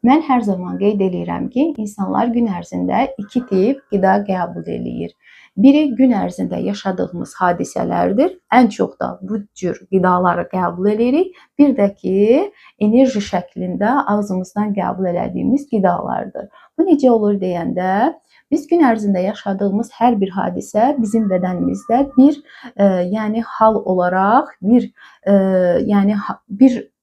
Mən hər zaman qeyd edirəm ki, insanlar gün ərzində iki tip qida qəbul eləyir. Biri gün ərzində yaşadığımız hadisələrdir. Ən çox da bu cür qidaları qəbul edirik. Bir də ki, enerji şəklində ağzımızdan qəbul elədiyimiz qidalardır. Bu necə olur deyəndə, biz gün ərzində yaşadığımız hər bir hadisə bizim bədənimizdə yəni hal olaraq bir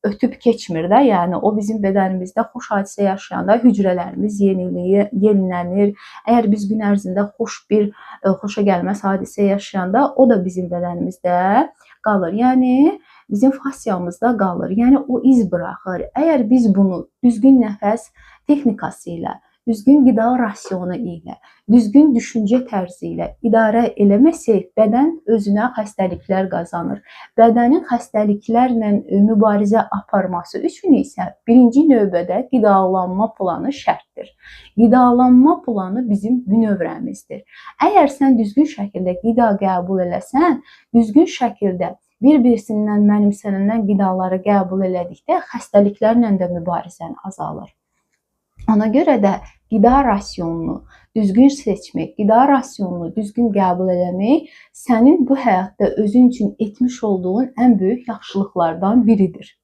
ötüb keçmir də, yəni o bizim bədənimizdə xoş hadisə yaşayanda hücrələrimiz yenilənir. Əgər biz gün ərzində xoşa gəlməz hadisə yaşayanda o da bizim bədənimizdə qalır. Yəni bizim fasiyamızda qalır. Yəni o iz buraxır. Əgər biz bunu düzgün nəfəs texnikası ilə, düzgün qida rasionu ilə, düzgün düşüncə tərzi ilə idarə eləməsək, bədən özünə xəstəliklər qazanır. Bədənin xəstəliklərlə mübarizə aparması üçün isə birinci növbədə qidalanma planı şərtdir. Qidalanma planı bizim bünövrəmizdir. Əgər sən düzgün şəkildə qida qəbul eləsən, düzgün şəkildə bir-birisindən mənimsənilən qidaları qəbul elədikdə xəstəliklərlə də mübarizən azalır. Ona görə də qida rasionunu düzgün seçmək, qida rasionunu düzgün qəbul eləmək sənin bu həyatda özün üçün etmiş olduğun ən böyük yaxşılıqlardan biridir.